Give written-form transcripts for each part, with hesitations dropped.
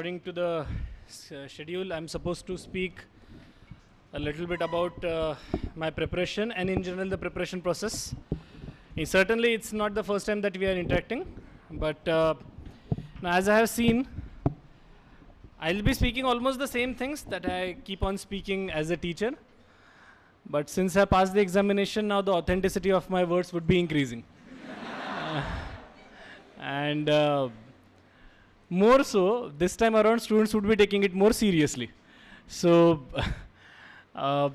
according to the schedule, I'm supposed to speak a little bit about my preparation and in general the preparation process. Certainly it's not the first time that we are interacting, but now as I have seen, I'll be speaking almost the same things that I keep on speaking as a teacher. But since I passed the examination, now the authenticity of my words would be increasing. And more so, this time around, students would be taking it more seriously. So,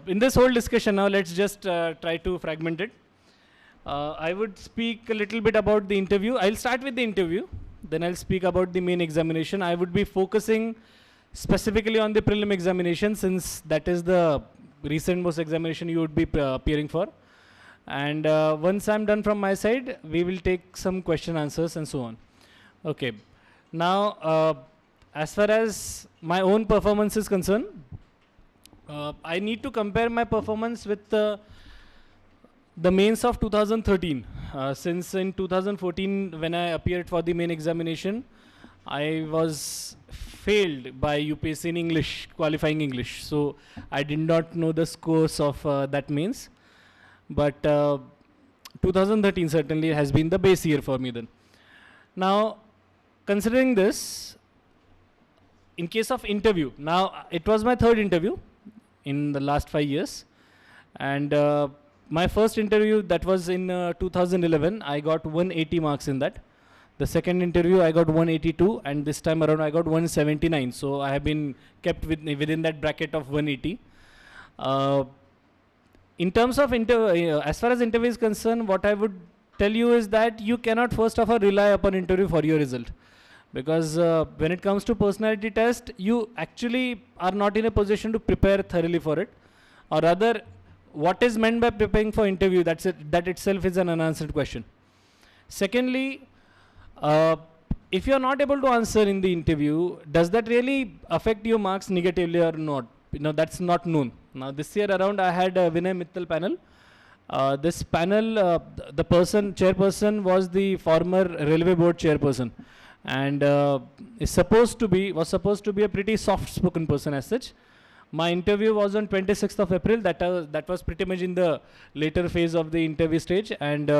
in this whole discussion now, let's just try to fragment it. I would speak a little bit about the interview. I'll start with the interview, then I'll speak about the main examination. I would be focusing specifically on the prelim examination, since that is the recent most examination you would be appearing for. And once I'm done from my side, we will take some question answers and so on. Okay. Now, as far as my own performance is concerned, I need to compare my performance with the mains of 2013. Since in 2014, when I appeared for the main examination, I was failed by UPSC in English, qualifying English. So I did not know the scores of that mains. But 2013 certainly has been the base year for me then. Now, considering this, in case of interview, now it was my third interview in the last 5 years. And my first interview, that was in 2011, I got 180 marks in that. The second interview, I got 182, and this time around, I got 179. So I have been kept within that bracket of 180. In terms of as far as interview is concerned, what I would tell you is that you cannot first of all rely upon interview for your result. Because when it comes to personality test, you actually are not in a position to prepare thoroughly for it. Or rather, what is meant by preparing for interview, that itself is an unanswered question. Secondly, if you are not able to answer in the interview, does that really affect your marks negatively or not? That's not known. Now, this year around, I had a Vinay Mittal panel. This panel, the chairperson was the former railway board chairperson, and was supposed to be a pretty soft-spoken person as such. My interview was on 26th of April. That was pretty much in the later phase of the interview stage, and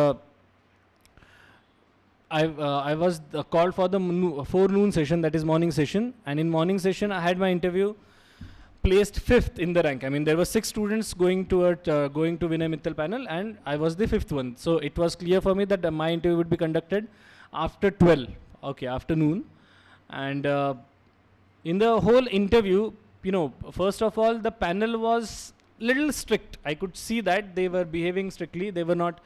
I was called for the forenoon session, that is morning session. And in morning session, I had my interview placed 5th in the rank. I mean, there were 6 students going to Vinay Mittal panel, and I was the 5th one. So it was clear for me that my interview would be conducted after 12, afternoon. And in the whole interview, first of all, the panel was little strict. I could see that they were behaving strictly. They were not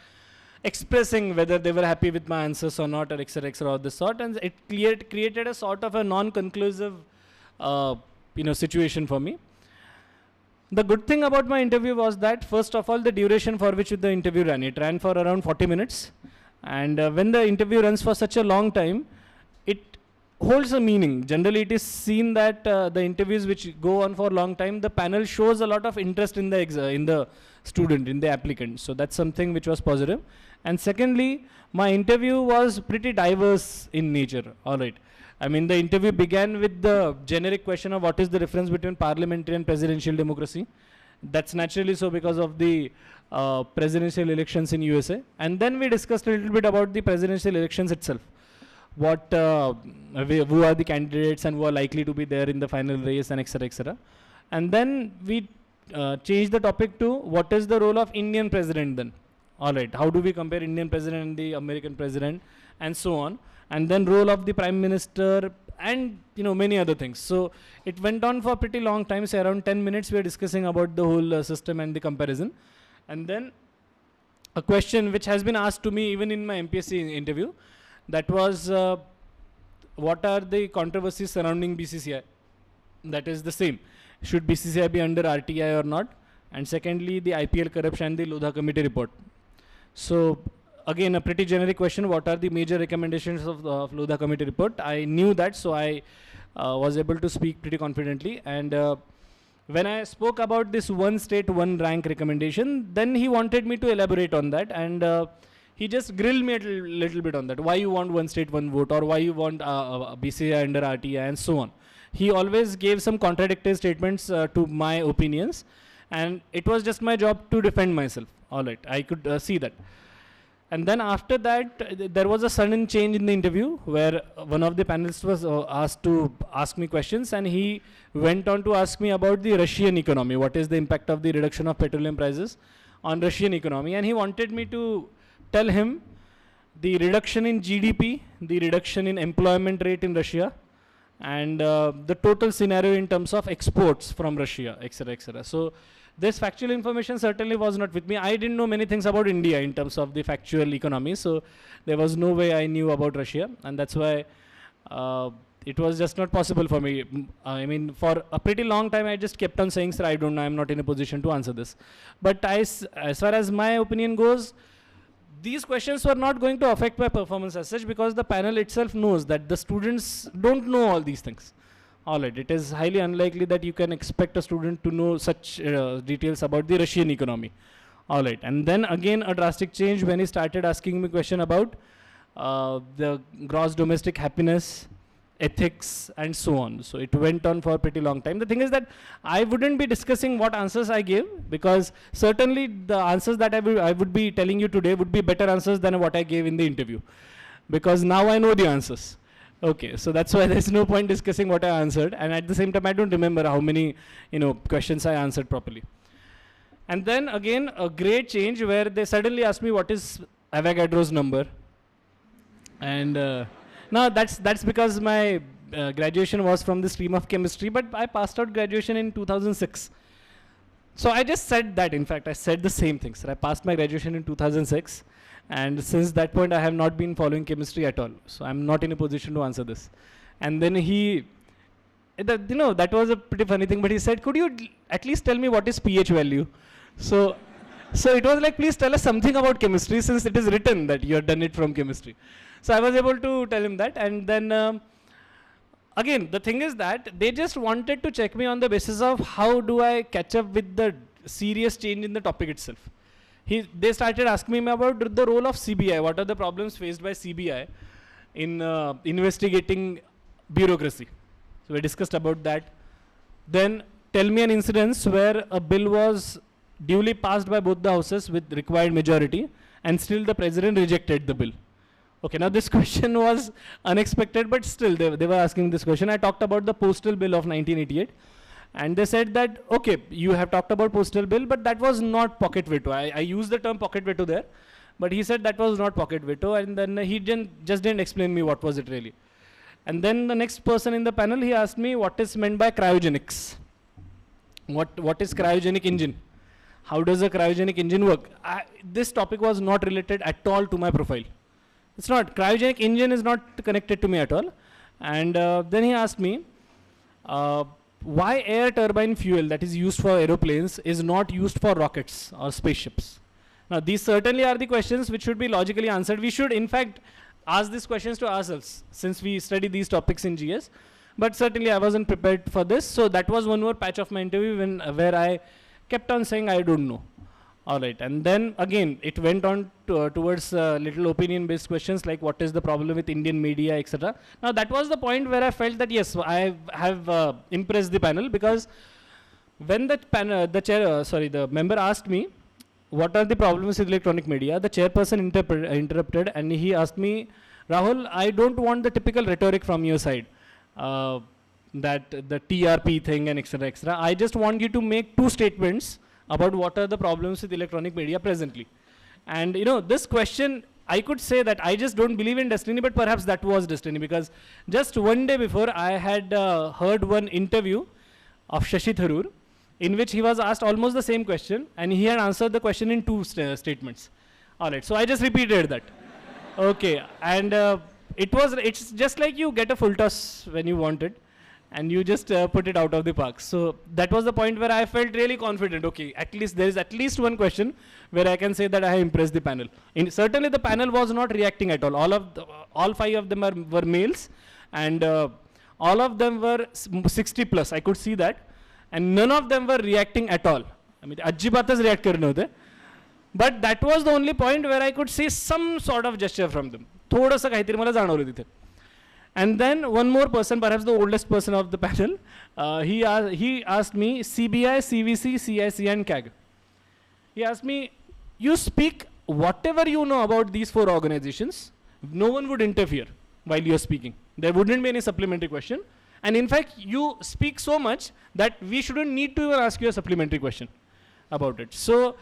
expressing whether they were happy with my answers or not, or etc., of this sort. And it created a sort of a non-conclusive situation for me. The good thing about my interview was that, first of all, the duration for which the interview ran. It ran for around 40 minutes. And when the interview runs for such a long time, it holds a meaning. Generally, it is seen that the interviews which go on for a long time, the panel shows a lot of interest in the student, in the applicant. So that's something which was positive. And secondly, my interview was pretty diverse in nature. All right. I mean, the interview began with the generic question of what is the difference between parliamentary and presidential democracy. That's naturally so because of the presidential elections in USA. And then we discussed a little bit about the presidential elections itself. Who are the candidates and who are likely to be there in the final race, and etc., etc. And then we changed the topic to what is the role of Indian president then. All right, how do we compare Indian president and the American president, and so on. And then role of the prime minister, and many other things. So it went on for a pretty long time, say around 10 minutes we were discussing about the whole system and the comparison. And then a question which has been asked to me even in my MPSC interview, that was what are the controversies surrounding BCCI? That is the same. Should BCCI be under RTI or not? And secondly, the IPL corruption and the Lodha committee report. So again, a pretty generic question. What are the major recommendations of the Lodha committee report? I knew that, so I was able to speak pretty confidently. And when I spoke about this one state, one rank recommendation, then he wanted me to elaborate on that. And he just grilled me a little bit on that. Why you want one state, one vote, or why you want BCI under RTI, and so on. he always gave some contradictory statements to my opinions, and it was just my job to defend myself. All right, I could see that. And then after that, there was a sudden change in the interview where one of the panelists was asked to ask me questions, and he went on to ask me about the Russian economy. What is the impact of the reduction of petroleum prices on Russian economy? And he wanted me to tell him the reduction in GDP, the reduction in employment rate in Russia, and the total scenario in terms of exports from Russia, etc., etc. So this factual information certainly was not with me. I didn't know many things about India in terms of the factual economy, so there was no way I knew about Russia, and that's why it was just not possible for me. I mean, for a pretty long time, I just kept on saying, sir, I don't know, I'm not in a position to answer this. But as far as my opinion goes, these questions were not going to affect my performance as such, because the panel itself knows that the students don't know all these things. All right, it is highly unlikely that you can expect a student to know such details about the Russian economy. All right, and then again a drastic change when he started asking me question about the gross domestic happiness, ethics, and so on. So it went on for a pretty long time. The thing is that I wouldn't be discussing what answers I gave, because certainly the answers that I would be telling you today would be better answers than what I gave in the interview, because now I know the answers. Okay, so that's why there's no point discussing what I answered, and at the same time I don't remember how many questions I answered properly. And then again a great change where they suddenly asked me what is Avogadro's number, and now that's because my graduation was from the stream of chemistry, but I passed out graduation in 2006. So I just said that, in fact I said the same thing, sir. I passed my graduation in 2006. And since that point, I have not been following chemistry at all. So I'm not in a position to answer this. And then that was a pretty funny thing, but he said, could you at least tell me what is pH value? So it was like, please tell us something about chemistry, since it is written that you have done it from chemistry. So I was able to tell him that. And then again, the thing is that they just wanted to check me on the basis of how do I catch up with the serious change in the topic itself. They started asking me about the role of CBI. What are the problems faced by CBI in investigating bureaucracy? So we discussed about that. Then tell me an incidence where a bill was duly passed by both the houses with required majority, and still the president rejected the bill. Okay, now this question was unexpected, but still they were asking this question. I talked about the postal bill of 1988. And they said that, okay, you have talked about postal bill, but that was not pocket veto. I used the term pocket veto there, but he said that was not pocket veto, and then he just didn't explain me what was it really. And then the next person in the panel, he asked me what is meant by cryogenics. What is cryogenic engine? How does a cryogenic engine work? This topic was not related at all to my profile. It's not. Cryogenic engine is not connected to me at all. And then he asked me, why air turbine fuel that is used for aeroplanes is not used for rockets or spaceships? Now, these certainly are the questions which should be logically answered. We should, in fact, ask these questions to ourselves, since we study these topics in GS. But certainly, I wasn't prepared for this. So that was one more patch of my interview where I kept on saying, I don't know. All right. And then, again, it went on towards little opinion-based questions like what is the problem with Indian media, etc. Now, that was the point where I felt that, yes, I have impressed the panel, because when the member asked me, what are the problems with electronic media, the chairperson interrupted, and he asked me, Rahul, I don't want the typical rhetoric from your side, that the TRP thing and etc., etc. I just want you to make two statements about what are the problems with electronic media presently. And this question, I could say that I just don't believe in destiny, but perhaps that was destiny, because just one day before I had heard one interview of Shashi Tharoor, in which he was asked almost the same question, and he had answered the question in two statements. All right, so I just repeated that. Okay, and it's just like you get a full toss when you want it, and you just put it out of the park. So that was the point where I felt really confident. Okay, at least there is at least one question where I can say that I have impressed the panel. Certainly the panel was not reacting at all. All five of them were males, and all of them were 60 plus. I could see that, and none of them were reacting at all. I mean, ajjibatas react karne hote. But that was the only point where I could see some sort of gesture from them. थोडंसं काहीतरी मला जाणवलं तिथे. And then one more person, perhaps the oldest person of the panel, he asked me CBI, CVC, CIC, and CAG. He asked me, you speak whatever you know about these 4 organizations. No one would interfere while you're speaking. There wouldn't be any supplementary question. And in fact, you speak so much that we shouldn't need to even ask you a supplementary question about it. So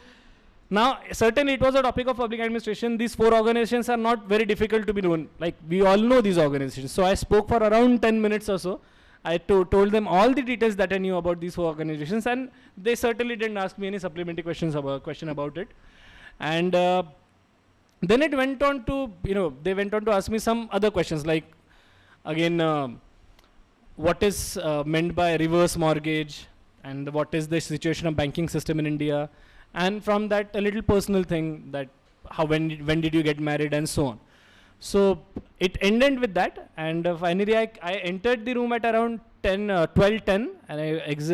now, certainly it was a topic of public administration. These 4 organizations are not very difficult to be known. Like, we all know these organizations. So I spoke for around 10 minutes or so. I told them all the details that I knew about these 4 organizations, and they certainly didn't ask me any supplementary question about it. And then it went on to, they went on to ask me some other questions, like, again, what is meant by reverse mortgage, and what is the situation of banking system in India, and from that a little personal thing, that when did you get married, and so on. So it ended with that, and finally I entered the room at around 12:10, and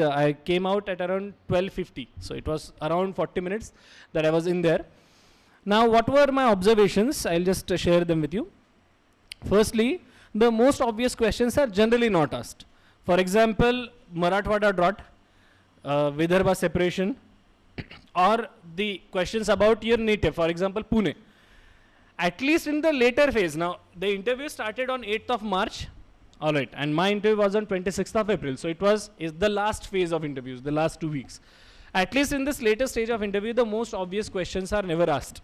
I came out at around 12:50. So it was around 40 minutes that I was in there. Now, what were my observations? I'll just share them with you. Firstly, the most obvious questions are generally not asked. For example, Marathwada drought, Vidarbha separation, or the questions about your native, for example, Pune. At least in the later phase. Now, the interview started on 8th of March, all right, and my interview was on 26th of April. So it is the last phase of interviews, the last 2 weeks. At least in this later stage of interview, the most obvious questions are never asked,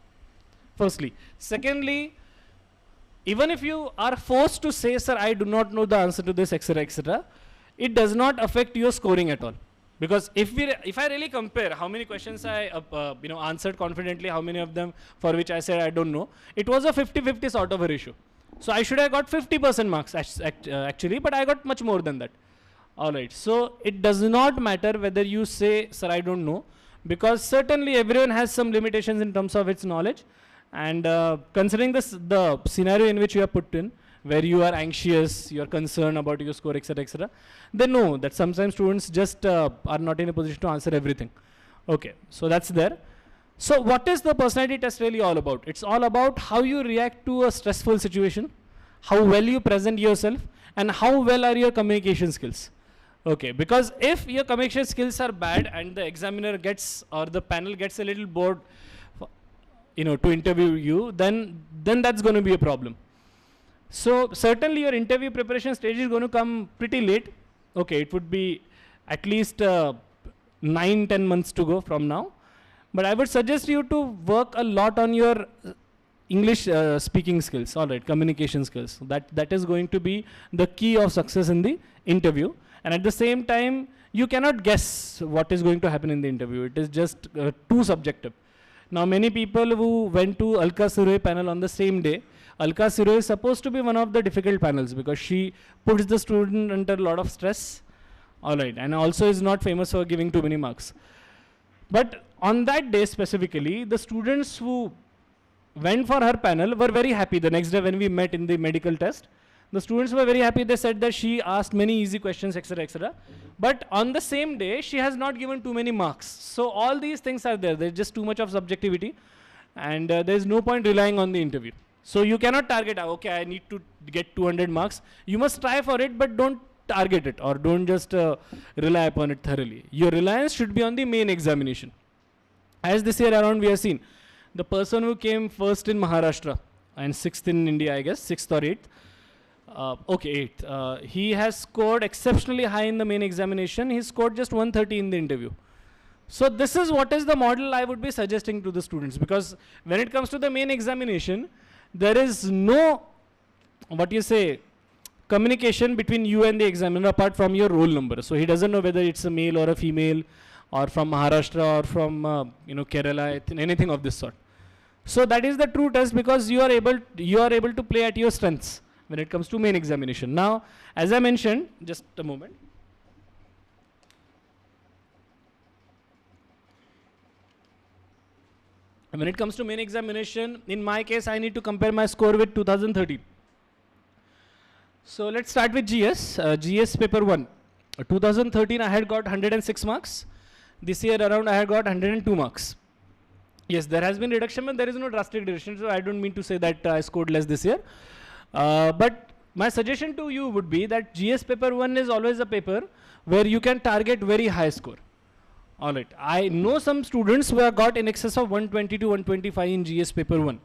firstly. Secondly, even if you are forced to say, sir, I do not know the answer to this, etc., it does not affect your scoring at all. Because if I really compare how many questions I answered confidently, how many of them for which I said I don't know, it was a 50-50 sort of a ratio. So I should have got 50% marks actually, but I got much more than that. All right. So it does not matter whether you say, sir, I don't know, because certainly everyone has some limitations in terms of its knowledge. And considering the scenario in which you are put in, where you are anxious, you are concerned about your score, etc., they know that sometimes students just are not in a position to answer everything. Okay, so that's there. So what is the personality test really all about? It's all about how you react to a stressful situation, how well you present yourself, and how well are your communication skills. Okay, because if your communication skills are bad and the examiner gets, or the panel gets a little bored, to interview you, then that's going to be a problem. So certainly your interview preparation stage is going to come pretty late. Okay, it would be at least 9-10 months to go from now. But I would suggest you to work a lot on your English speaking skills, all right, communication skills. That is going to be the key of success in the interview. And at the same time, you cannot guess what is going to happen in the interview. It is just too subjective. Now, many people who went to Alka Surve panel on the same day, Alka Surve is supposed to be one of the difficult panels because she puts the student under a lot of stress, all right, and also is not famous for giving too many marks. But on that day specifically, the students who went for her panel were very happy. The next day when we met in the medical test, the students were very happy. They said that she asked many easy questions, etc. But on the same day, she has not given too many marks. So all these things are there. There's just too much of subjectivity, and there's no point relying on the interview. So you cannot target, okay, I need to get 200 marks. You must try for it, but don't target it, or don't just rely upon it thoroughly. Your reliance should be on the main examination. As this year around we have seen, the person who came first in Maharashtra and 6th in India, I guess, 6th or 8th, 8th. He has scored exceptionally high in the main examination. He scored just 130 in the interview. So this is what is the model I would be suggesting to the students, because when it comes to the main examination, there is no, communication between you and the examiner apart from your roll number. So he doesn't know whether it's a male or a female, or from Maharashtra, or from Kerala, anything of this sort. So that is the true test, because you are able to play at your strengths when it comes to main examination. Now, as I mentioned, just a moment. When it comes to main examination, in my case, I need to compare my score with 2013. So let's start with GS. GS paper 1. 2013, I had got 106 marks. This year around, I had got 102 marks. Yes, there has been reduction, but there is no drastic reduction. So I don't mean to say that I scored less this year. But my suggestion to you would be that GS paper 1 is always a paper where you can target very high score. All right. I know some students who have got in excess of 120 to 125 in GS paper 1.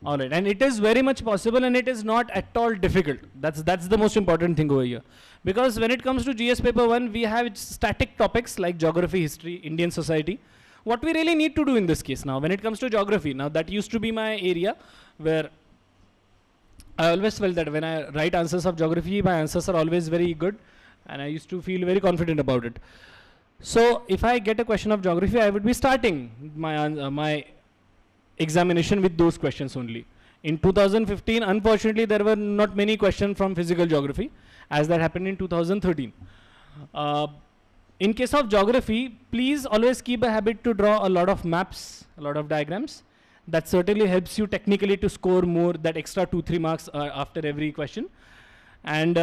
All right. And it is very much possible, and it is not at all difficult. That's the most important thing over here. Because when it comes to GS paper 1, we have static topics like geography, history, Indian society. What we really need to do in this case now, when it comes to geography, now that used to be my area where I always felt that when I write answers of geography, my answers are always very good, and I used to feel very confident about it. So if I get a question of geography, I would be starting my examination with those questions only. In 2015, unfortunately, there were not many questions from physical geography, as that happened in 2013. In case of geography, please always keep a habit to draw a lot of maps, a lot of diagrams. That certainly helps you technically to score more, that extra 2-3 marks after every question. And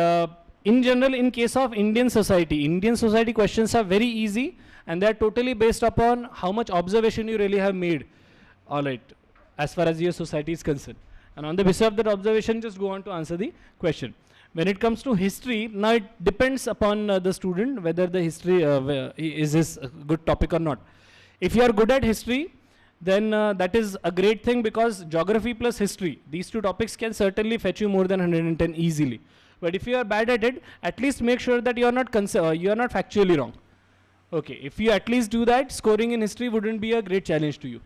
in general, in case of Indian society questions are very easy, and they are totally based upon how much observation you really have made. All right, as far as your society is concerned. And on the basis of that observation, just go on to answer the question. When it comes to history, now it depends upon the student whether the history is his good topic or not. If you are good at history, then that is a great thing, because geography plus history, these two topics can certainly fetch you more than 110 easily. But if you are bad at it, at least make sure that you are not factually wrong. Okay, if you at least do that, scoring in history wouldn't be a great challenge to you.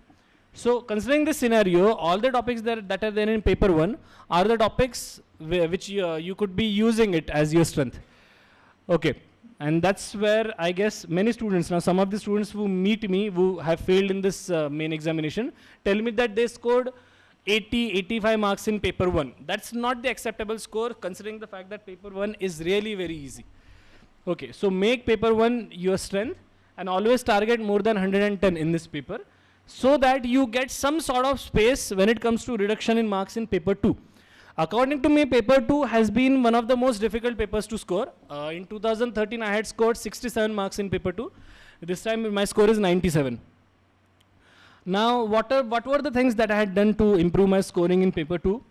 So considering this scenario, all the topics that are there in paper 1 are the topics which you could be using it as your strength. Okay, and that's where I guess many students, now some of the students who meet me who have failed in this main examination, tell me that they scored 85 marks in paper 1. That's not the acceptable score, considering the fact that paper 1 is really very easy. Okay, so make paper 1 your strength, and always target more than 110 in this paper, so that you get some sort of space when it comes to reduction in marks in paper 2. According to me, paper 2 has been one of the most difficult papers to score. In 2013, I had scored 67 marks in paper 2. This time, my score is 97. Now, what were the things that I had done to improve my scoring in paper 2?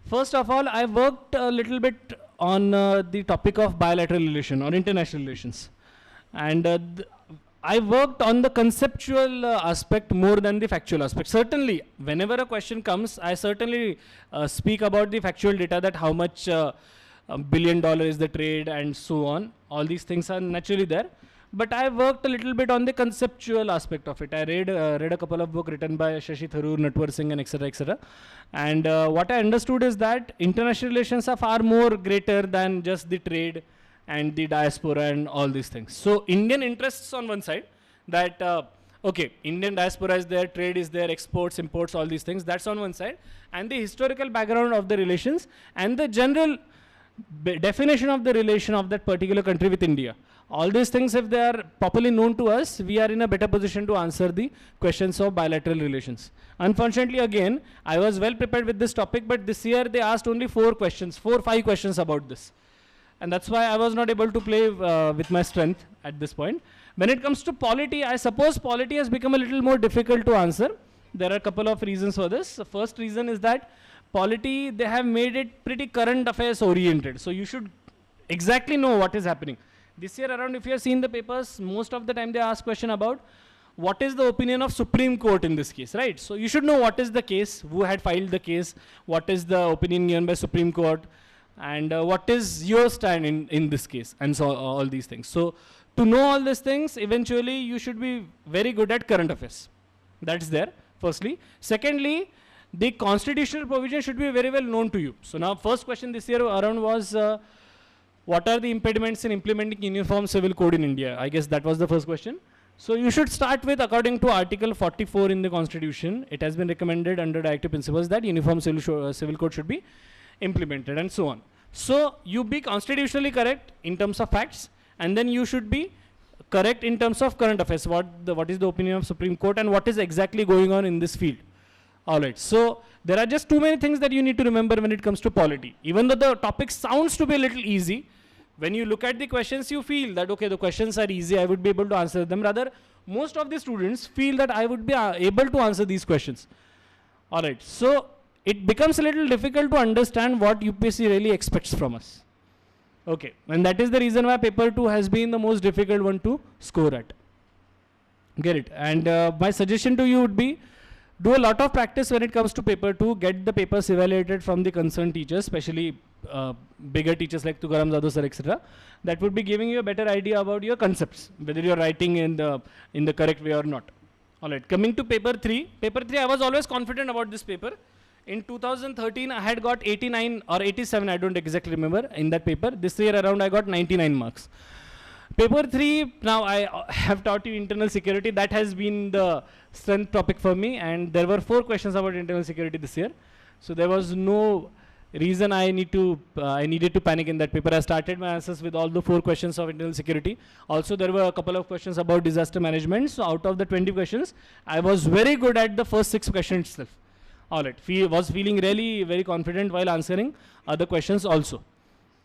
First of all, I worked a little bit on the topic of bilateral relation or international relations. And I worked on the conceptual aspect more than the factual aspect. Certainly, whenever a question comes, I certainly speak about the factual data, that how much $1 billion is the trade and so on. All these things are naturally there. But I worked a little bit on the conceptual aspect of it. I read a couple of books written by Shashi Tharoor, Natwar Singh, and etc. etc. And what I understood is that international relations are far more greater than just the trade and the diaspora and all these things. So Indian interests on one side, that okay, Indian diaspora is there, trade is there, exports, imports, all these things, that's on one side. And the historical background of the relations and the general definition of the relation of that particular country with India. All these things, if they are properly known to us, we are in a better position to answer the questions of bilateral relations. Unfortunately, again, I was well prepared with this topic, but this year they asked only 4 or 5 questions about this. And that's why I was not able to play with my strength at this point. When it comes to polity, I suppose polity has become a little more difficult to answer. There are a couple of reasons for this. The first reason is that polity, they have made it pretty current affairs oriented. So you should exactly know what is happening. This year around, if you have seen the papers, most of the time they ask question about what is the opinion of Supreme Court in this case, right? So you should know what is the case, who had filed the case, what is the opinion given by Supreme Court, and what is your stand in this case, and so all these things. So to know all these things, eventually you should be very good at current affairs. That's there, firstly. Secondly, the constitutional provision should be very well known to you. So now first question this year around was, what are the impediments in implementing uniform civil code in India? I guess that was the first question. So you should start with, according to Article 44 in the Constitution, it has been recommended under directive principles that uniform civil code should be implemented, and so on. So you be constitutionally correct in terms of facts, and then you should be correct in terms of current affairs. What is the opinion of Supreme Court and what is exactly going on in this field. All right. So there are just too many things that you need to remember when it comes to polity. Even though the topic sounds to be a little easy, when you look at the questions, you feel that, okay, the questions are easy, I would be able to answer them. Rather, most of the students feel that I would be able to answer these questions. All right. So it becomes a little difficult to understand what UPSC really expects from us. Okay, and that is the reason why paper 2 has been the most difficult one to score at. Get it? And my suggestion to you would be, do a lot of practice when it comes to paper 2, get the papers evaluated from the concerned teachers, especially bigger teachers like Tukaram Jadhav sir, etc. That would be giving you a better idea about your concepts, whether you're writing in the correct way or not. Alright, coming to paper 3. Paper 3, I was always confident about this paper. In 2013, I had got 89 or 87, I don't exactly remember, in that paper. This year around, I got 99 marks. Paper 3, now I have taught you internal security. That has been the strength topic for me. And there were 4 questions about internal security this year. So there was no reason I needed to panic in that paper. I started my answers with all the 4 questions of internal security. Also, there were a couple of questions about disaster management. So out of the 20 questions, I was very good at the first 6 questions itself. All right, was feeling really very confident while answering other questions also.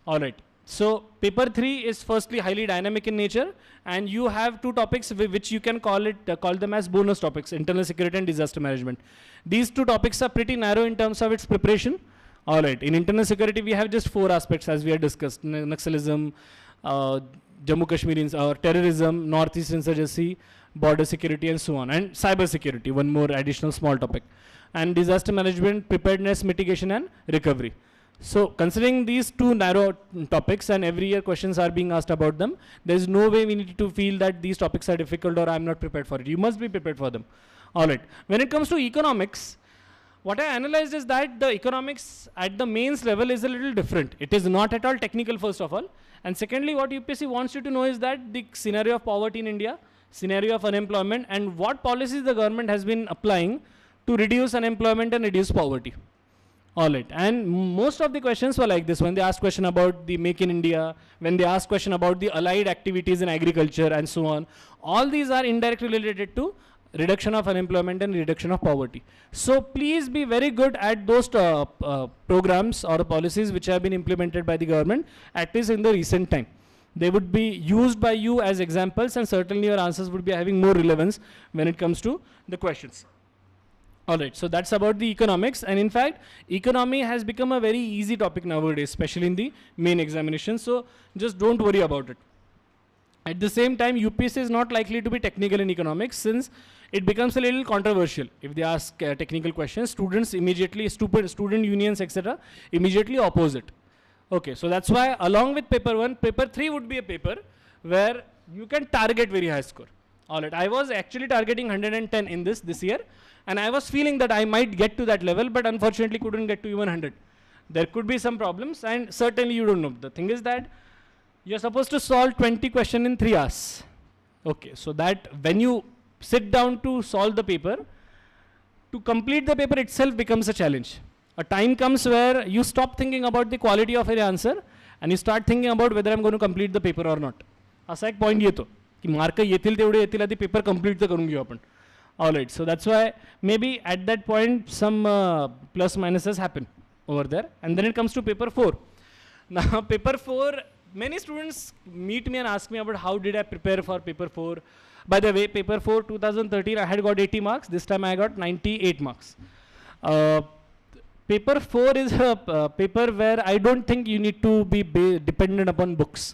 All right, so paper 3 is firstly highly dynamic in nature, and you have 2 topics which you can call them as bonus topics: internal security and disaster management. These 2 topics are pretty narrow in terms of its preparation. All right, in internal security we have just 4 aspects as we had discussed: Naxalism, Jammu Kashmir, terrorism, Northeast insurgency, border security, and so on, and cyber security, one more additional small topic. And disaster management, preparedness, mitigation, and recovery. So considering these 2 narrow topics, and every year questions are being asked about them, there is no way we need to feel that these topics are difficult or I'm not prepared for it. You must be prepared for them. All right. When it comes to economics, what I analyzed is that the economics at the mains level is a little different. It is not at all technical, first of all. And secondly, what UPSC wants you to know is that the scenario of poverty in India, scenario of unemployment, and what policies the government has been applying to reduce unemployment and reduce poverty. All right, and most of the questions were like this. When they asked question about the Make in India, when they asked question about the allied activities in agriculture and so on, all these are indirectly related to reduction of unemployment and reduction of poverty. So please be very good at those programs or policies which have been implemented by the government, at least in the recent time. They would be used by you as examples, and certainly your answers would be having more relevance when it comes to the questions. All right, so that's about the economics. And in fact, economy has become a very easy topic nowadays, especially in the main examination. So just don't worry about it. At the same time, UPSC is not likely to be technical in economics, since it becomes a little controversial. If they ask technical questions, students immediately, student unions, etc., immediately oppose it. Okay, so that's why along with paper 1, paper 3 would be a paper where you can target very high score. All right, I was actually targeting 110 in this year, and I was feeling that I might get to that level, but unfortunately couldn't get to even 100. There could be some problems, and certainly you don't know. The thing is that you're supposed to solve 20 questions in 3 hours. Okay, so that when you sit down to solve the paper, to complete the paper itself becomes a challenge. A time comes where you stop thinking about the quality of your answer, and you start thinking about whether I'm going to complete the paper or not. असा एक point येतो की mark येतील तेवढे येतील आधी paper complete तर करून घेऊ आपण. All right, so that's why maybe at that point some plus minuses happen over there. And then it comes to paper 4. Now paper 4, many students meet me and ask me about how did I prepare for paper 4. By the way, paper 4 2013 I had got 80 marks. This time I got 98 marks. Paper 4 is a paper where I don't think you need to be dependent upon books.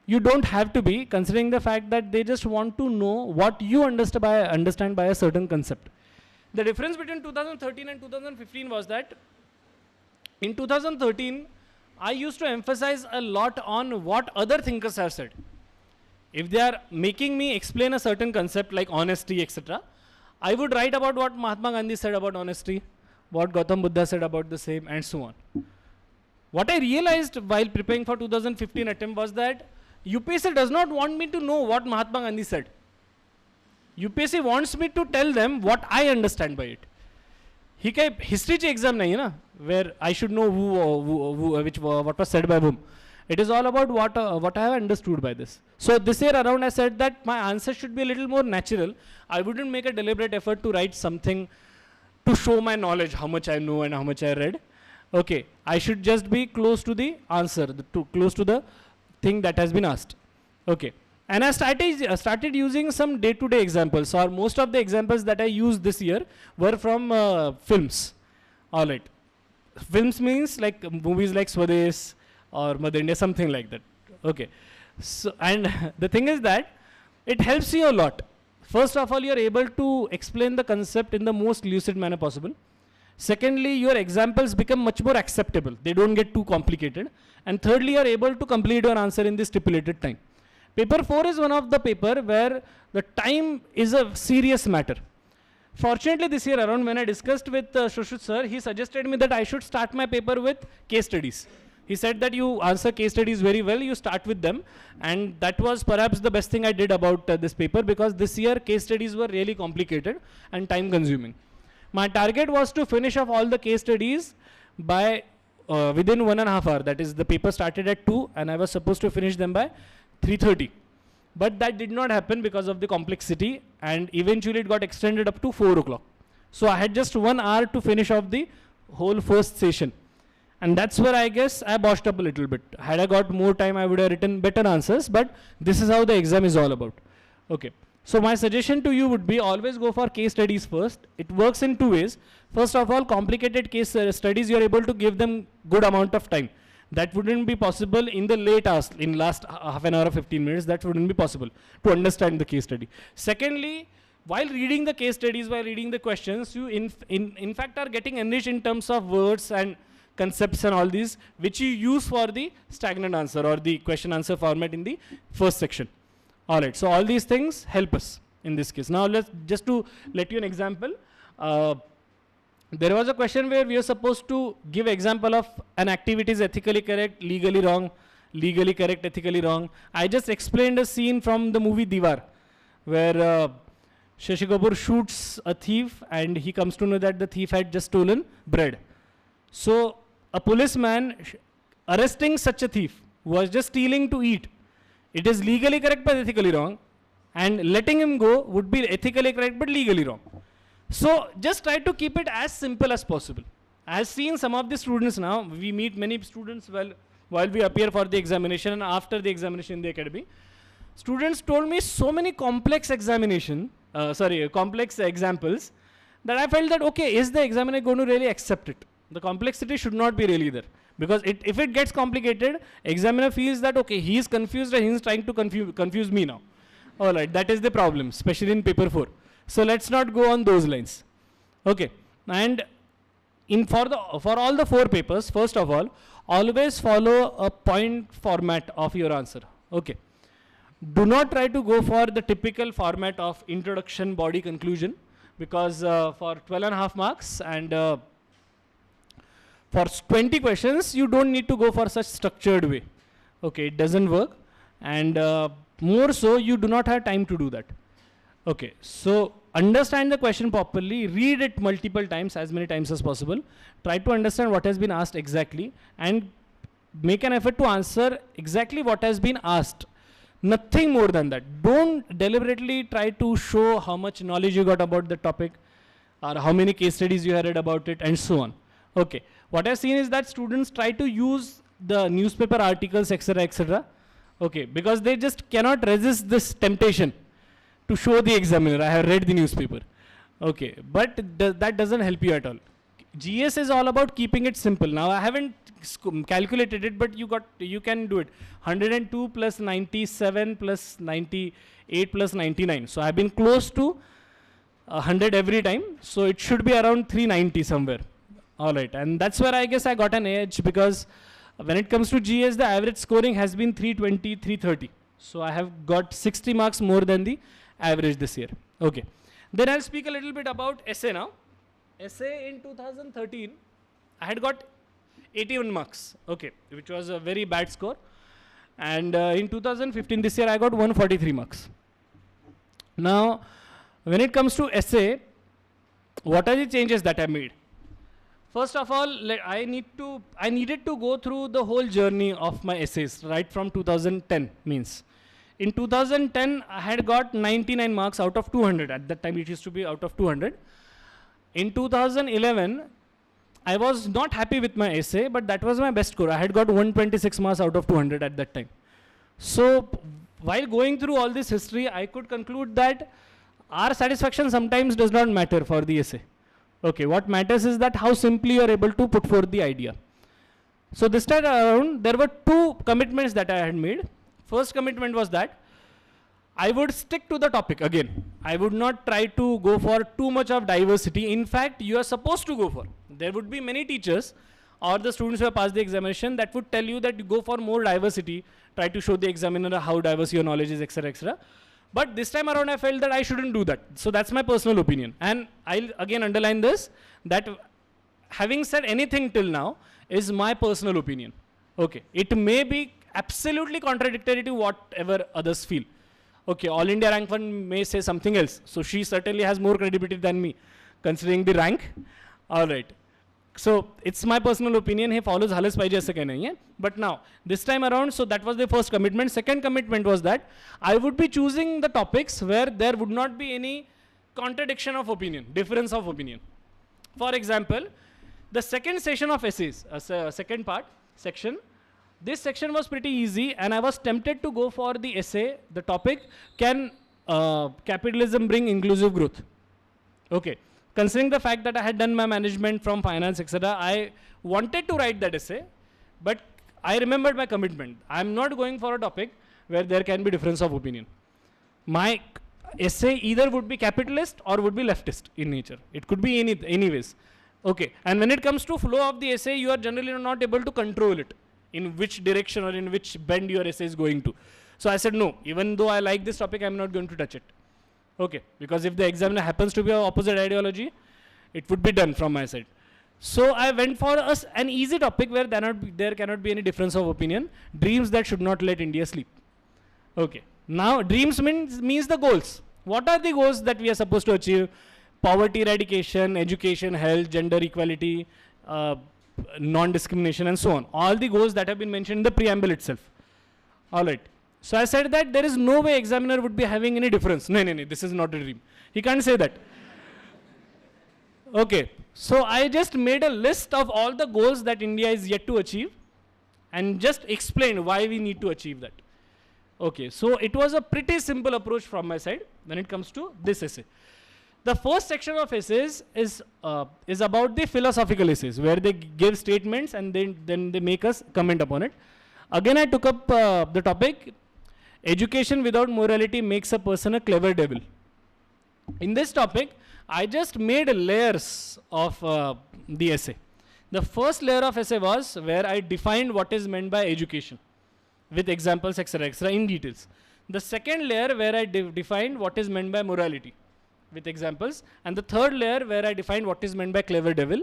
You don't have to be, considering the fact that they just want to know what you understand by a certain concept. The difference between 2013 and 2015 was that in 2013, I used to emphasize a lot on what other thinkers have said. If they are making me explain a certain concept like honesty, etc., I would write about what Mahatma Gandhi said about honesty, what Gautam Buddha said about the same, and so on. What I realized while preparing for 2015 attempt was that UPSC does not want me to know what Mahatma Gandhi said. UPSC wants me to tell them what I understand by it. ही काय हिस्ट्रीची exam नाही ना, where I should know what was said by whom. It is all about what I have understood by this. So this year around I said that my answer should be a little more natural. I wouldn't make a deliberate effort to write something to show my knowledge, how much I know and how much I read. Okay, I should just be close to the answer, close to the thing that has been asked. Okay, and I started using some day-to-day examples, or most of the examples that I used this year were from films. All right. Films means like movies like Swades or Mother India, something like that. Okay. So, and the thing is that it helps you a lot. First of all, you are able to explain the concept in the most lucid manner possible. Secondly, your examples become much more acceptable. They don't get too complicated. And thirdly, you are able to complete your answer in the stipulated time. Paper 4 is one of the paper where the time is a serious matter. Fortunately, this year around, when I discussed with Shushut sir, he suggested me that I should start my paper with case studies. He said that you answer case studies very well, you start with them. And that was perhaps the best thing I did about this paper, because this year case studies were really complicated and time consuming. My target was to finish off all the case studies by within 1.5 hours. That is, the paper started at 2 and I was supposed to finish them by 3:30. But that did not happen because of the complexity, and eventually it got extended up to 4 o'clock. So I had just 1 hour to finish off the whole first session. And that's where I guess I botched up a little bit. Had I got more time, I would have written better answers, but this is how the exam is all about. Okay. So my suggestion to you would be always go for case studies first. It works in 2 ways. First of all, complicated case studies, you are able to give them good amount of time. That wouldn't be possible in the late hours, in last half an hour or 15 minutes. That wouldn't be possible to understand the case study. Secondly, while reading the case studies, while reading the questions, you in fact are getting enriched in terms of words and concepts and all these, which you use for the stagnant answer or the question answer format in the first section. All right, so all these things help us in this case. Now let's just to let you an example. There was a question where we are supposed to give example of an activity is ethically correct, legally wrong, legally correct, ethically wrong. I just explained a scene from the movie Diwar, where Shashi Kapoor shoots a thief and he comes to know that the thief had just stolen bread. So a policeman arresting such a thief who was just stealing to eat, it is legally correct but ethically wrong, and letting him go would be ethically correct but legally wrong. So just try to keep it as simple as possible. I have seen some of the students now, we meet many students while we appear for the examination and after the examination in the academy. Students told me so many complex complex examples that I felt that, okay, is the examiner going to really accept it? The complexity should not be really there. Because if it gets complicated, examiner feels that, okay, he is confused and he is trying to confuse me now. All right, that is the problem, especially in paper 4. So let's not go on those lines. Okay, and for all the 4 papers, first of all, always follow a point format of your answer. Okay. Do not try to go for the typical format of introduction, body, conclusion, because for 12.5 marks and for 20 questions, you don't need to go for such structured way. Okay, it doesn't work, and more so, you do not have time to do that. Okay, so understand the question properly, read it multiple times, as many times as possible. Try to understand what has been asked exactly and make an effort to answer exactly what has been asked. Nothing more than that. Don't deliberately try to show how much knowledge you got about the topic or how many case studies you have read about it and so on. Okay, what I've seen is that students try to use the newspaper articles, etc., etc. Okay, because they just cannot resist this temptation to show the examiner, I have read the newspaper. Okay, but that doesn't help you at all. GS is all about keeping it simple. Now I haven't calculated it, but you can do it. 102 plus 97 plus 98 plus 99. So I've been close to 100 every time. So it should be around 390 somewhere. All right, and that's where I guess I got an edge, because when it comes to GS, the average scoring has been 320, 330. So I have got 60 marks more than the average this year. Okay. Then I'll speak a little bit about essay now. Essay in 2013, I had got 81 marks, okay, which was a very bad score. And in 2015, this year, I got 143 marks. Now, when it comes to essay, what are the changes that I made? First of all, I needed to go through the whole journey of my essays, right from 2010 means. In 2010, I had got 99 marks out of 200. At that time, it used to be out of 200. In 2011, I was not happy with my essay, but that was my best score. I had got 126 marks out of 200 at that time. So, while going through all this history, I could conclude that our satisfaction sometimes does not matter for the essay. Okay, what matters is that how simply you are able to put forth the idea. So this time around, there were two commitments that I had made. First commitment was that I would stick to the topic again. I would not try to go for too much of diversity. In fact, you are supposed to go for. There would be many teachers or the students who have passed the examination that would tell you that you go for more diversity, try to show the examiner how diverse your knowledge is, etc., etc. But this time around, I felt that I shouldn't do that. So that's my personal opinion. And I'll again underline this, that having said anything till now is my personal opinion. Okay, it may be absolutely contradictory to whatever others feel. Okay, All India Rank 1 may say something else. So she certainly has more credibility than me, considering the rank. All right. So it's my personal opinion. He follows Halas Paije aise kahin nahi hai. But now, this time around, so that was the first commitment. Second commitment was that I would be choosing the topics where there would not be any contradiction of opinion, difference of opinion. For example, the second session of essays, second part, section, this section was pretty easy and I was tempted to go for the essay, the topic, can capitalism bring inclusive growth? Okay. Considering the fact that I had done my management from finance, etc., I wanted to write that essay, but I remembered my commitment. I'm not going for a topic where there can be difference of opinion. My essay either would be capitalist or would be leftist in nature. It could be anyways. Okay. And when it comes to flow of the essay, you are generally not able to control it, in which direction or in which bend your essay is going to. So I said, no, even though I like this topic, I'm not going to touch it. Okay, because if the examiner happens to be of opposite ideology, it would be done from my side. So I went for an easy topic where there cannot be any difference of opinion. Dreams that should not let India sleep. Okay, now dreams means the goals. What are the goals that we are supposed to achieve? Poverty eradication, education, health, gender equality, non-discrimination and so on. All the goals that have been mentioned in the preamble itself. All right. So I said that there is no way examiner would be having any difference. No, this is not a dream. He can't say that. Okay. So I just made a list of all the goals that India is yet to achieve and just explained why we need to achieve that. Okay. So it was a pretty simple approach from my side when it comes to this essay. The first section of essays is about the philosophical essays, where they give statements and then they make us comment upon it. Again, I took up the topic, education without morality makes a person a clever devil. In this topic, I just made layers of the essay. The first layer of essay was where I defined what is meant by education with examples, etc., etc., in details. The second layer where I defined what is meant by morality with examples, and the third layer where I defined what is meant by clever devil,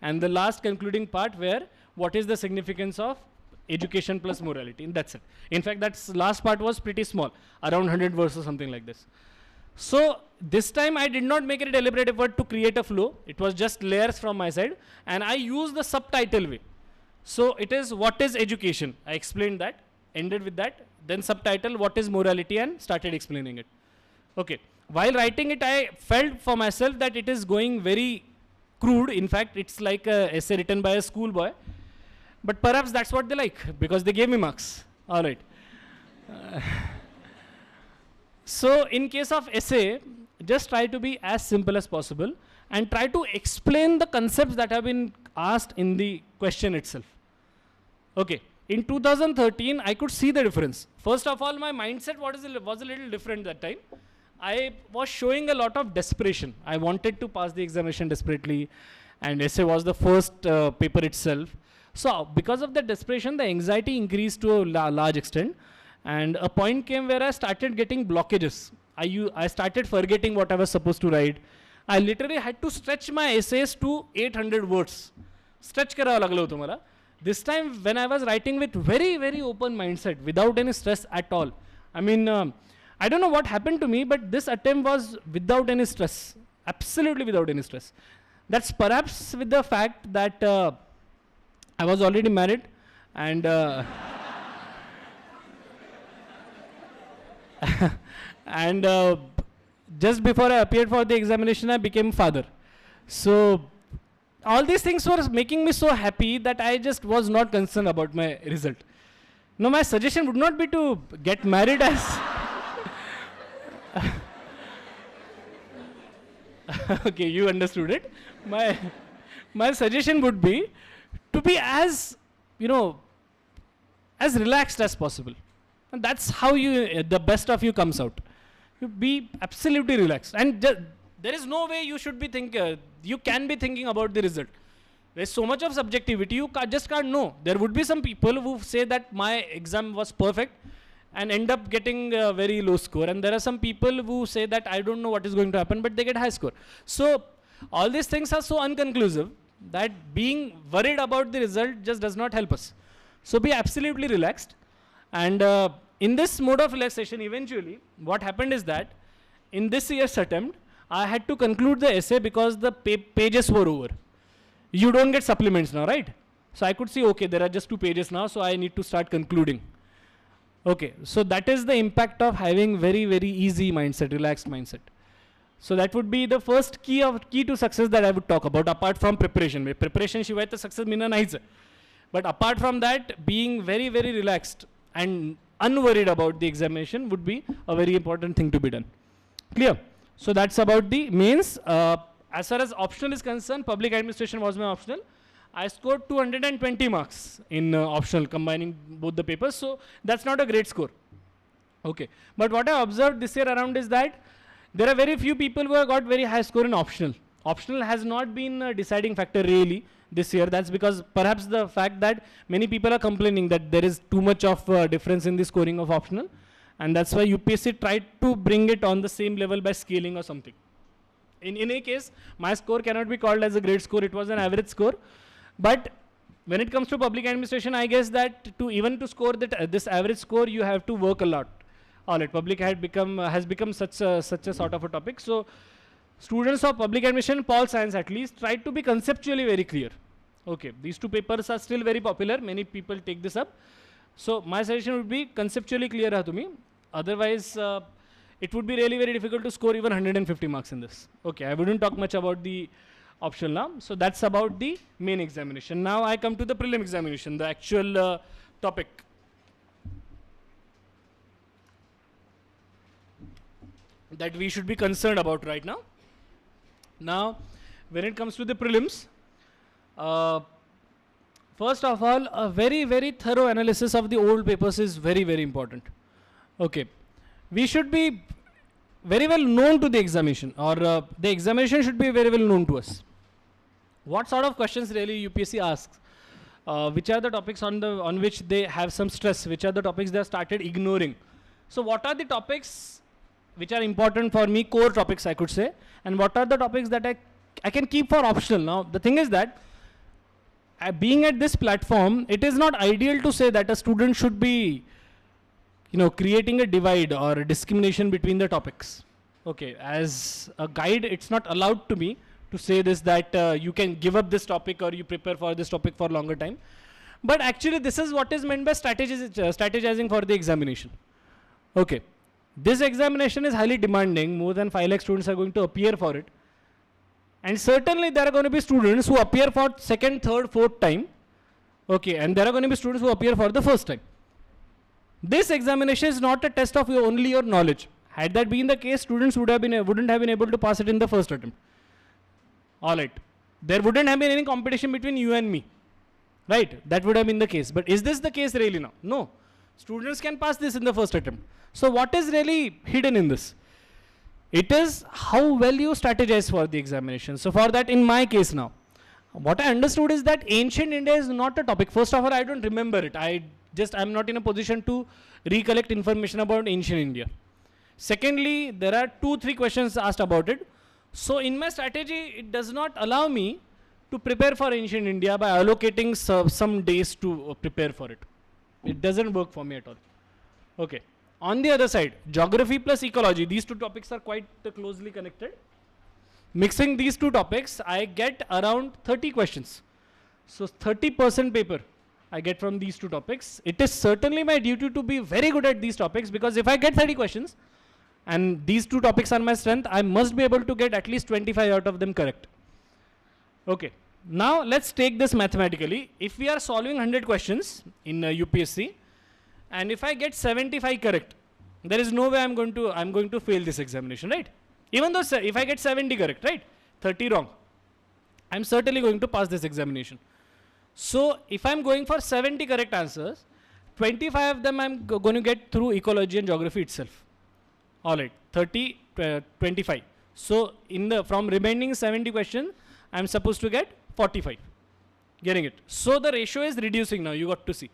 and the last concluding part where what is the significance of education plus morality, and that's it. In fact, that last part was pretty small, around 100 words or something like this. So this time I did not make a deliberate effort to create a flow. It was just layers from my side, and I used the subtitle way. So it is what is education. I explained that, ended with that, then subtitle what is morality, and started explaining it. Okay. While writing it, I felt for myself that it is going very crude. In fact, it's like an essay written by a schoolboy. But perhaps that's what they like, because they gave me marks. All right. So in case of essay, just try to be as simple as possible and try to explain the concepts that have been asked in the question itself. Okay. In 2013, I could see the difference. First of all, my mindset was a little different that time. I was showing a lot of desperation. I wanted to pass the examination desperately, and essay was the first paper itself. So because of that desperation, the anxiety increased to a large extent, and a point came where I started getting blockages. I started forgetting what I was supposed to write. I literally had to stretch my essays to 800 words. Stretch kara laglo tumhara. This time when I was writing with very, very open mindset, without any stress at all. I mean, I don't know what happened to me, but this attempt was without any stress, absolutely without any stress. That's perhaps with the fact that I was already married, and and just before I appeared for the examination, I became father. So all these things were making me so happy that I just was not concerned about my result. No, my suggestion would not be to get married as Okay, you understood it. My, my suggestion would be to be as, you know, as relaxed as possible. And that's how you, the best of you comes out. You be absolutely relaxed. And there is no way you should be thinking, you can be thinking about the result. There's so much of subjectivity, you just can't know. There would be some people who say that my exam was perfect and end up getting a very low score. And there are some people who say that I don't know what is going to happen, but they get high score. So all these things are so unconclusive that being worried about the result just does not help us. So be absolutely relaxed. And in this mode of relaxation, eventually, what happened is that in this year's attempt, I had to conclude the essay because the pages were over. You don't get supplements now, right? So I could see, okay, there are just 2 pages now, so I need to start concluding. Okay, so that is the impact of having very, very easy mindset, relaxed mindset. So that would be the first key to success that I would talk about, apart from preparation. Preparation shivay to success mina nahi hai. But apart from that, being very, very relaxed and unworried about the examination would be a very important thing to be done. Clear? So that's about the mains. As far as optional is concerned, public administration was my optional. I scored 220 marks in optional, combining both the papers. So that's not a great score. Okay. But what I observed this year around is that there are very few people who have got very high score in optional. Optional has not been a deciding factor really this year. That's because perhaps the fact that many people are complaining that there is too much of difference in the scoring of optional. And that's why UPSC tried to bring it on the same level by scaling or something. In any case, my score cannot be called as a great score. It was an average score. But when it comes to public administration, I guess that even to score this average score, you have to work a lot. All right, public has become such a sort of a topic. So students of public administration, Pol Science at least, tried to be conceptually very clear. Okay, these 2 papers are still very popular. Many people take this up. So my suggestion would be conceptually clear to me. Otherwise, it would be really very difficult to score even 150 marks in this. Okay, I wouldn't talk much about the optional now. So that's about the main examination. Now I come to the prelim examination, the actual topic. That we should be concerned about right now. Now, when it comes to the prelims, first of all, a very, very thorough analysis of the old papers is very, very important. Okay. We should be very well known to the examination, or the examination should be very well known to us. What sort of questions really UPSC asks? Which are the topics on which they have some stress? Which are the topics they have started ignoring? So what are the topics which are important for me, core topics I could say, and what are the topics that I can keep for optional? Now the thing is that being at this platform, it is not ideal to say that a student should be creating a divide or a discrimination between the topics. Okay, as a guide, it's not allowed to me to say this, that you can give up this topic or you prepare for this topic for longer time. But actually, this is what is meant by strategizing for the examination. Okay, this examination is highly demanding. More than 5 lakh students are going to appear for it. And certainly, there are going to be students who appear for 2nd, 3rd, 4th time. Okay, and there are going to be students who appear for the first time. This examination is not a test of only your knowledge. Had that been the case, students wouldn't have been able to pass it in the first attempt. All right. There wouldn't have been any competition between you and me. Right? That would have been the case. But is this the case really now? No. Students can pass this in the first attempt. So what is really hidden in this? It is how well you strategize for the examination. So for that, in my case now, what I understood is that ancient India is not a topic. First of all, I don't remember it. I'm not in a position to recollect information about ancient India. Secondly, there are 2-3 questions asked about it. So in my strategy, it does not allow me to prepare for ancient India by allocating some days to prepare for it. It doesn't work for me at all. Okay. On the other side, geography plus ecology, these 2 topics are quite closely connected. Mixing these 2 topics, I get around 30 questions. So 30% paper I get from these 2 topics. It is certainly my duty to be very good at these topics, because if I get 30 questions and these 2 topics are my strength, I must be able to get at least 25 out of them correct. Okay. Now let's take this mathematically. If we are solving 100 questions in UPSC, and if I get 75 correct, there is no way I'm going to fail this examination, right? Even though if I get 70 correct, right, 30 wrong, I'm certainly going to pass this examination. So if I'm going for 70 correct answers, 25 of them I'm going to get through ecology and geography itself. All right, 30, 25. So from remaining 70 questions, I'm supposed to get 45. Getting it? So the ratio is reducing now, you got to see.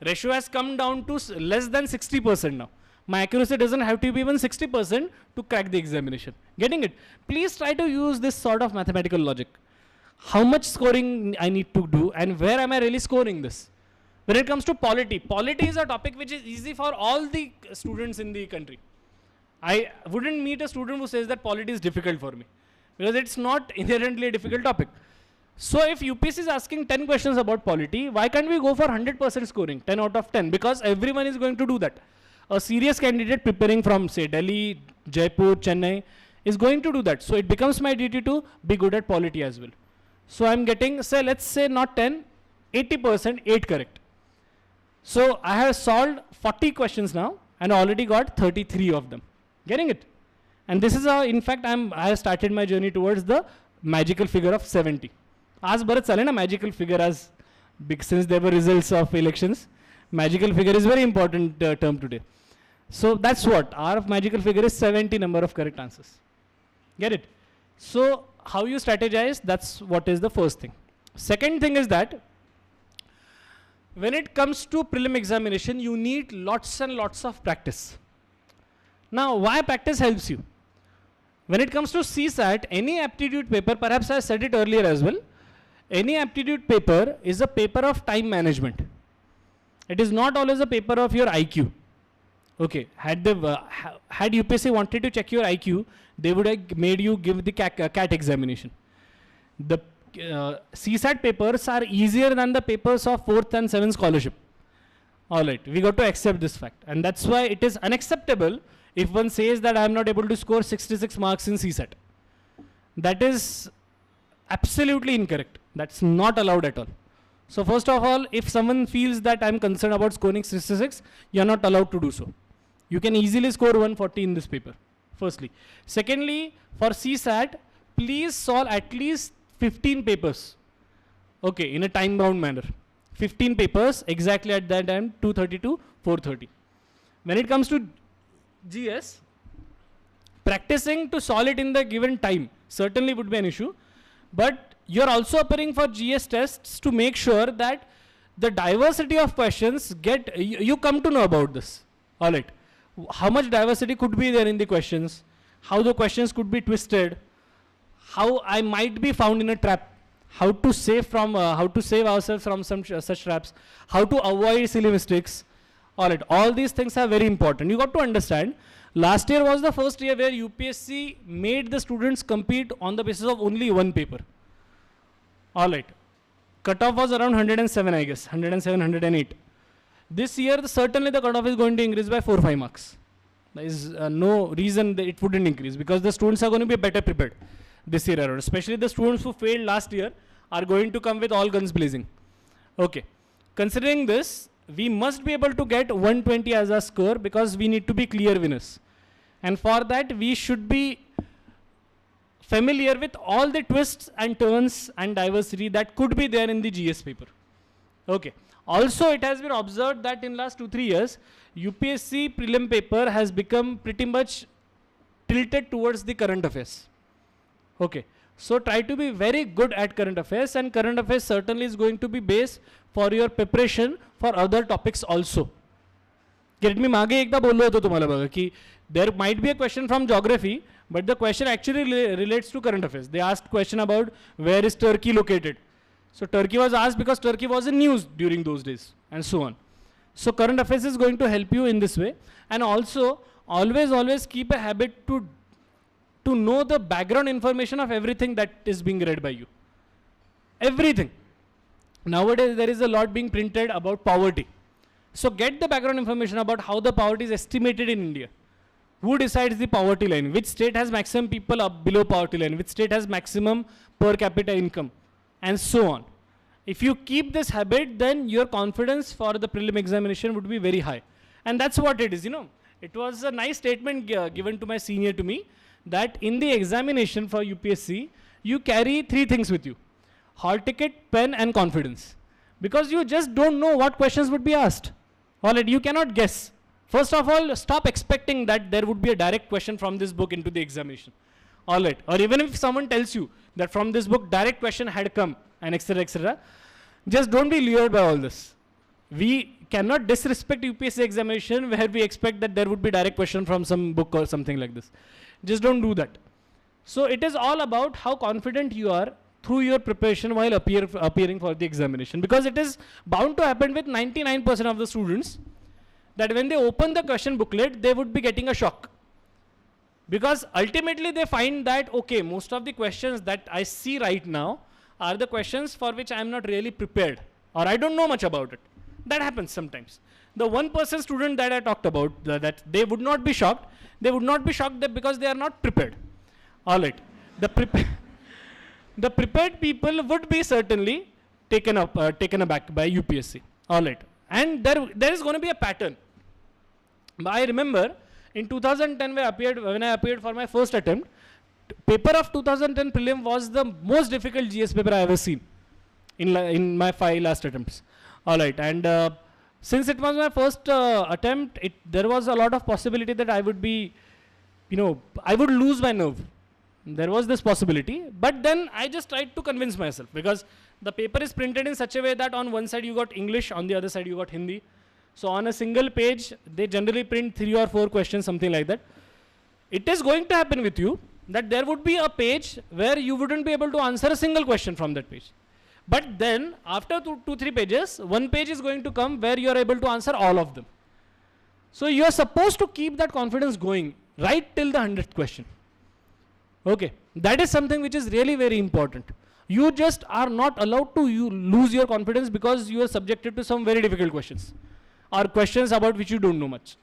Ratio has come down to less than 60% now. My accuracy doesn't have to be even 60% to crack the examination. Getting it? Please try to use this sort of mathematical logic. How much scoring I need to do and where am I really scoring this? When it comes to polity is a topic which is easy for all the students in the country. I wouldn't meet a student who says that polity is difficult for me, because it's not inherently a difficult topic. So if UPSC is asking 10 questions about polity, why can't we go for 100% scoring, 10 out of 10? Because everyone is going to do that. A serious candidate preparing from, say, Delhi, Jaipur, Chennai is going to do that. So it becomes my duty to be good at polity as well. So I'm getting, say, let's say not 10, 80%, 8 correct. So I have solved 40 questions now and already got 33 of them. Getting it? And this is how, in fact, I have started my journey towards the magical figure of 70. As Bharat Sale, na magical figure, as big, since there were results of elections, magical figure is very important term today. So that's what our magical figure is 70 number of correct answers. Get it? So how you strategize, that's what is the first thing. Second thing is that when it comes to prelim examination, you need lots and lots of practice. Now, why practice helps you? When it comes to CSAT, any aptitude paper, perhaps I said it earlier as well, any aptitude paper is a paper of time management. It is not always a paper of your IQ. Okay, had UPSC wanted to check your IQ, they would have made you give the CAT examination. The CSAT papers are easier than the papers of 4th and 7th scholarship. All right, we got to accept this fact. And that's why it is unacceptable if one says that I am not able to score 66 marks in CSAT. That is absolutely incorrect. That's not allowed at all. So first of all, if someone feels that I'm concerned about scoring 66, you're not allowed to do so. You can easily score 140 in this paper, firstly. Secondly, for CSAT, please solve at least 15 papers. Okay, in a time-bound manner. 15 papers exactly at that time, 2:30 to 4:30. When it comes to GS, practicing to solve it in the given time certainly would be an issue, but you're also appearing for GS tests to make sure that the diversity of questions you come to know about this. All right. How much diversity could be there in the questions, how the questions could be twisted, how I might be found in a trap, how to save ourselves from such traps, how to avoid silly mistakes. All right. All these things are very important. You got to understand, last year was the first year where UPSC made the students compete on the basis of only one paper. All right. Cutoff was around 107, I guess, 107, 108. This year, certainly the cutoff is going to increase by 4-5 marks. There is no reason that it wouldn't increase, because the students are going to be better prepared this year around. Especially the students who failed last year are going to come with all guns blazing. Okay. Considering this, we must be able to get 120 as a score, because we need to be clear winners. And for that, we should be familiar with all the twists and turns and diversity that could be there in the GS paper. Okay. Also, it has been observed that in last 2-3 years, UPSC prelim paper has become pretty much tilted towards the current affairs. Okay. So try to be very good at current affairs, and current affairs certainly is going to be base for your preparation for other topics also. Get me? मागे एकदा बोललो होतो तुम्हाला बघा की there might be a question from geography, but the question actually relates to current affairs. They asked question about where is Turkey located. So Turkey was asked because Turkey was in news during those days, and so on. So current affairs is going to help you in this way. And also, always keep a habit to know the background information of everything that is being read by you. Everything. Nowadays, there is a lot being printed about poverty. So get the background information about how the poverty is estimated in India. Who decides the poverty line? Which state has maximum people up below poverty line? Which state has maximum per capita income? And so on. If you keep this habit, then your confidence for the prelim examination would be very high. And that's what it is, you know. It was a nice statement given to my senior to me, that in the examination for UPSC, you carry 3 things with you: hall ticket, pen, and confidence. Because you just don't know what questions would be asked. Alright, you cannot guess. First of all, stop expecting that there would be a direct question from this book into the examination. Alright, or even if someone tells you that from this book direct question had come, and etc., etc., just don't be lured by all this. We cannot disrespect UPSC examination where we expect that there would be direct question from some book or something like this. Just don't do that. So it is all about how confident you are through your preparation while appearing for the examination. Because it is bound to happen with 99% of the students that when they open the question booklet, they would be getting a shock. Because ultimately they find that, okay, most of the questions that I see right now are the questions for which I am not really prepared, or I don't know much about it. That happens sometimes. The 1% student that I talked about, that they would not be shocked. They would not be shocked because they are not prepared. All right. The prepared people would be certainly taken aback by UPSC. All right. And there is going to be a pattern. I remember in 2010 when I appeared for my first attempt, paper of 2010 prelim was the most difficult GS paper I ever seen in my 5 last attempts. All right. And since it was my first attempt, there was a lot of possibility that I would be, I would lose my nerve. There was this possibility, but then I just tried to convince myself, because the paper is printed in such a way that on one side you got English, on the other side you got Hindi. So on a single page, they generally print 3 or 4 questions, something like that. It is going to happen with you that there would be a page where you wouldn't be able to answer a single question from that page. But then after 2-3 pages, one page is going to come where you are able to answer all of them. So you are supposed to keep that confidence going right till the 100th question. Okay, that is something which is really very important. You just are not allowed to lose your confidence because you are subjected to some very difficult questions or questions about which you don't know much.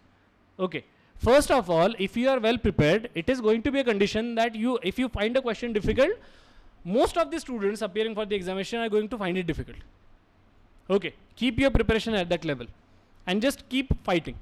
Okay, first of all, if you are well prepared, it is going to be a condition that if you find a question difficult, most of the students appearing for the examination are going to find it difficult. Okay, keep your preparation at that level and just keep fighting.